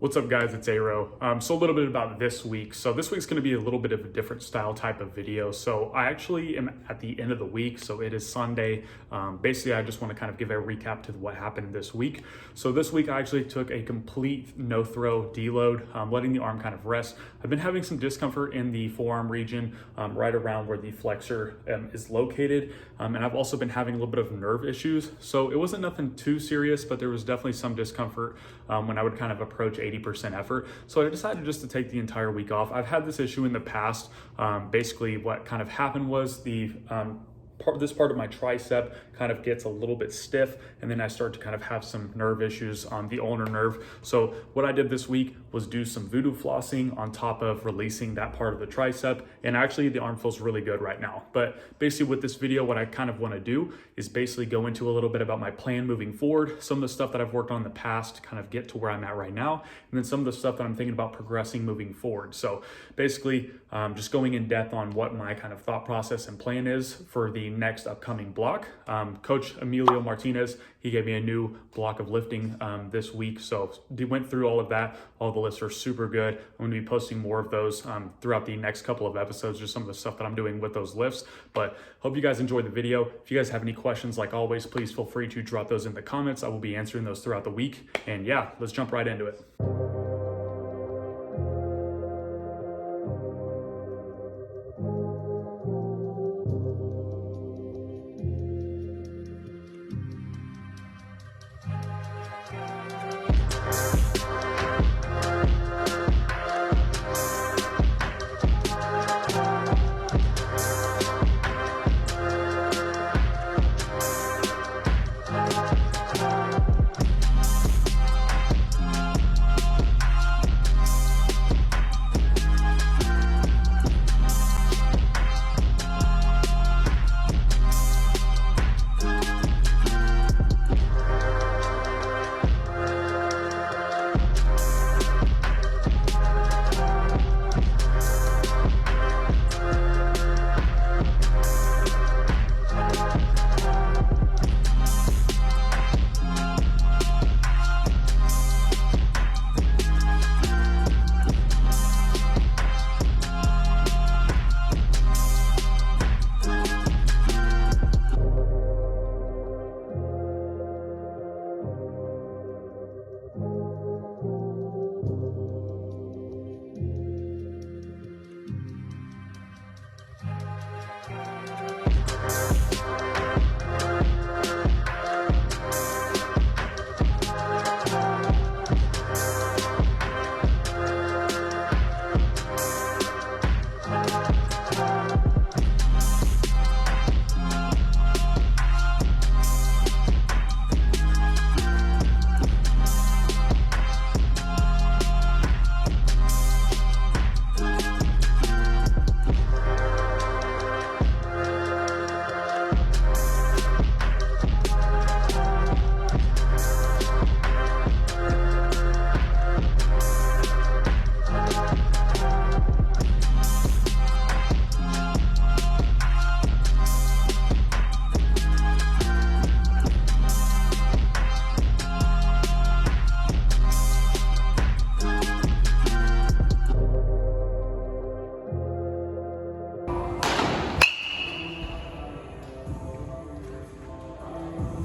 What's up guys, it's Arrow. So a little bit about this week. So this week's gonna be a little bit of a different style type of video. So I actually am at the end of the week, so it is Sunday. Basically, I just wanna kind of give a recap to what happened this week. So this week I actually took a complete no throw deload, letting the arm kind of rest. I've been having some discomfort in the forearm region, right around where the flexor is located. And I've also been having a little bit of nerve issues. So it wasn't nothing too serious, but there was definitely some discomfort when I would kind of approach 80% effort. So I decided just to take the entire week off. I've had this issue in the past. Basically what kind of happened was this part of my tricep kind of gets a little bit stiff, and then I start to kind of have some nerve issues on the ulnar nerve. So what I did this week was do some voodoo flossing on top of releasing that part of the tricep, and actually the arm feels really good right now. But basically with this video, what I kind of want to do is basically go into a little bit about my plan moving forward, some of the stuff that I've worked on in the past to kind of get to where I'm at right now, and then some of the stuff that I'm thinking about progressing moving forward. So basically just going in depth on what my kind of thought process and plan is for the next upcoming block. Coach Emilio Martinez, he gave me a new block of lifting this week. So he went through all of that. All the lifts are super good. I'm gonna be posting more of those throughout the next couple of episodes, just some of the stuff that I'm doing with those lifts. But hope you guys enjoyed the video. If you guys have any questions, like always, please feel free to drop those in the comments. I will be answering those throughout the week. And yeah, let's jump right into it.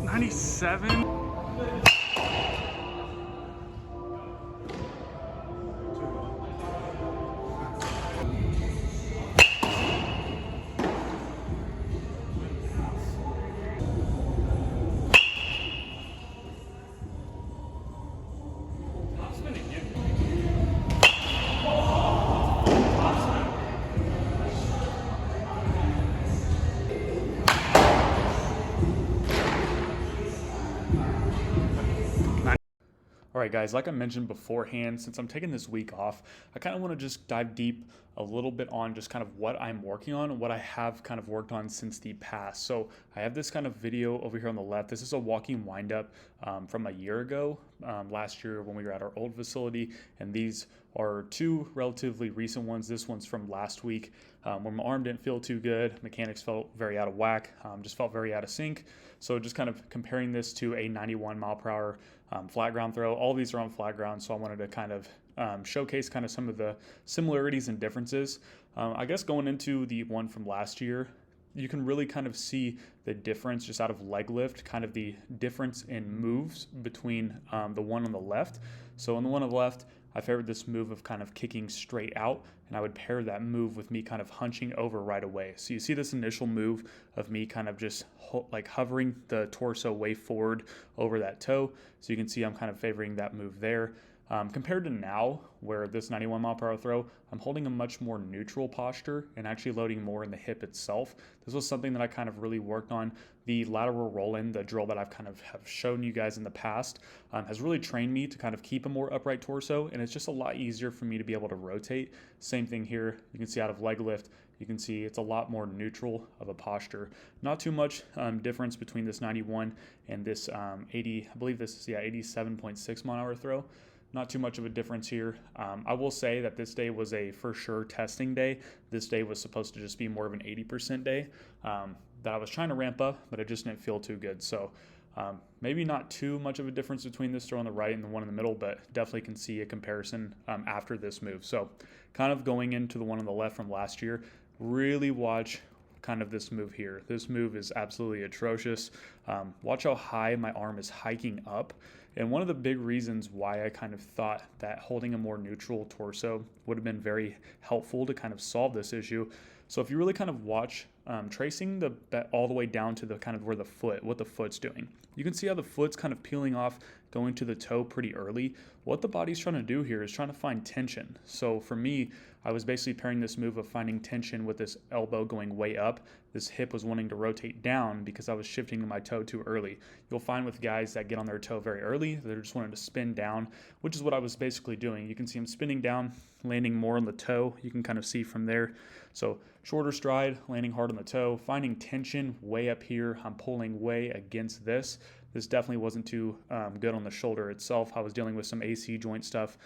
'97. All right, guys, like I mentioned beforehand, since I'm taking this week off, I kind of want to just dive deep a little bit on just kind of what I'm working on and what I have kind of worked on since the past. So I have this kind of video over here on the left. This is a walking windup from a year ago, last year when we were at our old facility. And these are two relatively recent ones. This one's from last week when my arm didn't feel too good. Mechanics felt very out of whack, just felt very out of sync. So just kind of comparing this to a 91 mile per hour flat ground throw. All these are on flat ground, so I wanted to kind of showcase kind of some of the similarities and differences. I guess going into the one from last year, you can really kind of see the difference just out of leg lift, kind of the difference in moves between the one on the left. So on the one on the left, I favored this move of kind of kicking straight out, and I would pair that move with me kind of hunching over right away. So you see this initial move of me kind of just like hovering the torso way forward over that toe. So you can see I'm kind of favoring that move there. Compared to now, where this 91 mile per hour throw, I'm holding a much more neutral posture and actually loading more in the hip itself. This was something that I kind of really worked on. The lateral roll-in, the drill that I've kind of have shown you guys in the past, has really trained me to kind of keep a more upright torso, and it's just a lot easier for me to be able to rotate. Same thing here. You can see out of leg lift, you can see it's a lot more neutral of a posture. Not too much difference between this 91 and this 80, I believe this is 87.6 mile an hour throw. Not too much of a difference here. I will say that this day was a for sure testing day. This day was supposed to just be more of an 80% day that I was trying to ramp up, but it just didn't feel too good. So maybe not too much of a difference between this throw on the right and the one in the middle, but definitely can see a comparison after this move. So kind of going into the one on the left from last year, really watch kind of this move here. This move is absolutely atrocious. Watch how high my arm is hiking up. And one of the big reasons why I kind of thought that holding a more neutral torso would have been very helpful to kind of solve this issue. So if you really kind of watch tracing the all the way down to the kind of where the foot, what the foot's doing, you can see how the foot's kind of peeling off, going to the toe pretty early. What the body's trying to do here is trying to find tension. So for me, I was basically pairing this move of finding tension with this elbow going way up. This hip was wanting to rotate down because I was shifting my toe too early. You'll find with guys that get on their toe very early, they're just wanting to spin down, which is what I was basically doing. You can see I'm spinning down, landing more on the toe. You can kind of see from there. So shorter stride, landing hard on the toe, finding tension way up here. I'm pulling way against this. This definitely wasn't too good on the shoulder itself. I was dealing with some AC joint stuff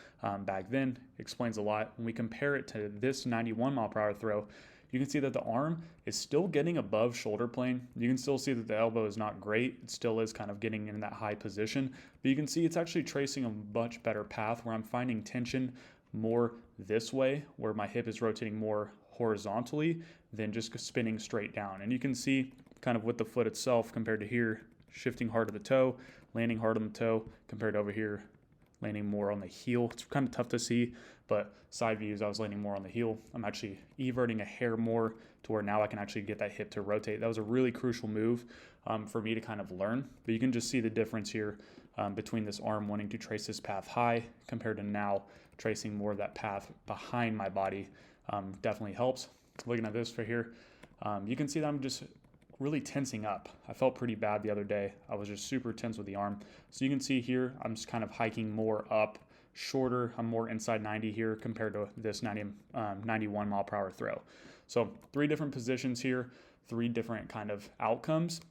back then. Explains a lot. When we compare it to this 91 mile per hour throw, you can see that the arm is still getting above shoulder plane. You can still see that the elbow is not great. It still is kind of getting in that high position, but you can see it's actually tracing a much better path where I'm finding tension more this way, where my hip is rotating more horizontally than just spinning straight down. And you can see kind of with the foot itself compared to here, shifting hard to the toe, landing hard on the toe, compared to over here, landing more on the heel. It's kind of tough to see, but side views, I was landing more on the heel. I'm actually everting a hair more to where now I can actually get that hip to rotate. That was a really crucial move for me to kind of learn, but you can just see the difference here between this arm wanting to trace this path high compared to now tracing more of that path behind my body. Definitely helps. Looking at this for here, you can see that I'm just really tensing up. I felt pretty bad the other day. I was just super tense with the arm. So you can see here, I'm just kind of hiking more up, shorter. I'm more inside 90 here compared to this 91 mile per hour throw. So 3 different positions here, 3 different kind of outcomes.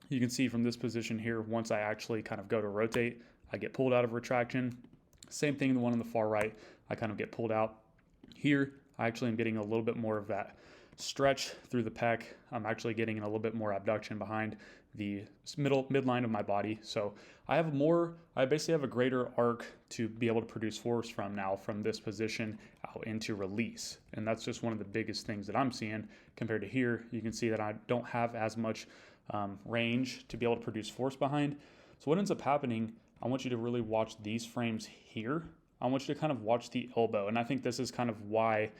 You can see from this position here, once I actually kind of go to rotate, I get pulled out of retraction. Same thing, the one on the far right, I kind of get pulled out. Here, I actually am getting a little bit more of that stretch through the pec. I'm actually getting a little bit more abduction behind the midline of my body. So I basically have a greater arc to be able to produce force from now from this position out into release. And that's just one of the biggest things that I'm seeing compared to here. You can see that I don't have as much range to be able to produce force behind. So what ends up happening, I want you to really watch these frames here. I want you to kind of watch the elbow. And I think this is kind of why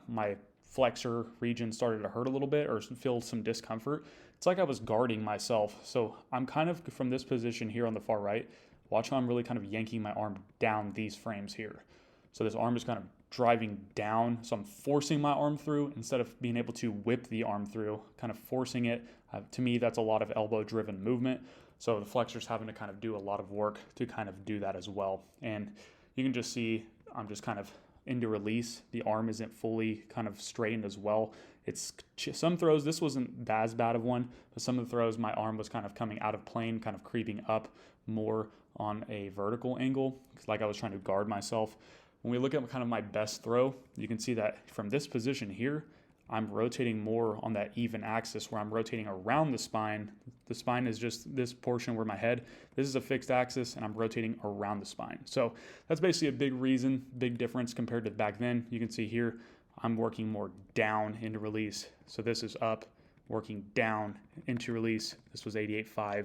my flexor region started to hurt a little bit or feel some discomfort. It's like I was guarding myself. So I'm kind of from this position here on the far right, watch how I'm really kind of yanking my arm down these frames here. So this arm is kind of driving down. So I'm forcing my arm through instead of being able to whip the arm through, kind of forcing it. To me, that's a lot of elbow driven movement. So the flexor's having to kind of do a lot of work to kind of do that as well. And you can just see I'm just kind of into release. The arm isn't fully kind of straightened as well. It's some throws, this wasn't as bad of one, but some of the throws, my arm was kind of coming out of plane, kind of creeping up more on a vertical angle, like I was trying to guard myself. When we look at kind of my best throw, you can see that from this position here, I'm rotating more on that even axis where I'm rotating around the spine. The spine is just this portion where my head, this is a fixed axis and I'm rotating around the spine. So that's basically a big reason, big difference compared to back then. You can see here, I'm working more down into release. So this is up, working down into release. This was 88.5. I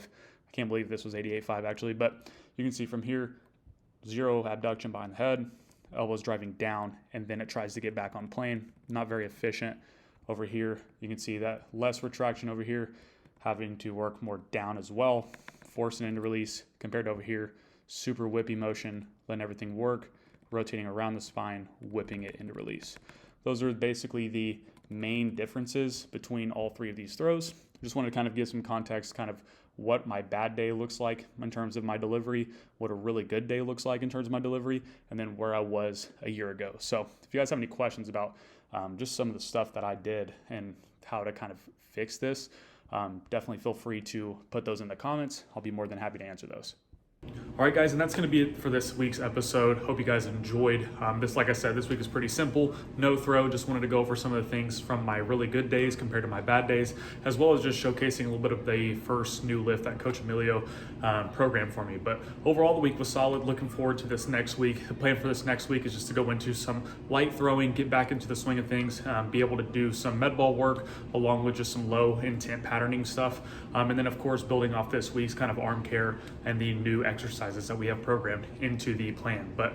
can't believe this was 88.5 actually, but you can see from here, 0 abduction behind the head, elbows driving down, and then it tries to get back on plane. Not very efficient. Over here, you can see that less retraction over here, having to work more down as well, forcing into release compared to over here, super whippy motion, letting everything work, rotating around the spine, whipping it into release. Those are basically the main differences between all three of these throws. Just wanted to kind of give some context, kind of what my bad day looks like in terms of my delivery, what a really good day looks like in terms of my delivery, and then where I was a year ago. So if you guys have any questions about just some of the stuff that I did and how to kind of fix this, definitely feel free to put those in the comments. I'll be more than happy to answer those. All right, guys, and that's going to be it for this week's episode. Hope you guys enjoyed. Like I said, this week is pretty simple. No throw. Just wanted to go over some of the things from my really good days compared to my bad days, as well as just showcasing a little bit of the first new lift that Coach Emilio programmed for me. But overall, the week was solid. Looking forward to this next week. The plan for this next week is just to go into some light throwing, get back into the swing of things, be able to do some med ball work along with just some low intent patterning stuff. And then, of course, building off this week's kind of arm care and the new exercises that we have programmed into the plan. But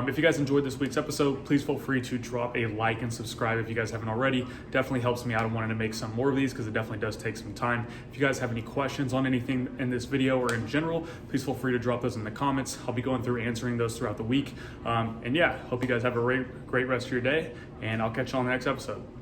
if you guys enjoyed this week's episode, please feel free to drop a like and subscribe if you guys haven't already. Definitely helps me out in wanting to make some more of these because it definitely does take some time. If you guys have any questions on anything in this video or in general, please feel free to drop those in the comments. I'll be going through answering those throughout the week. And yeah, hope you guys have a great rest of your day, and I'll catch you on the next episode.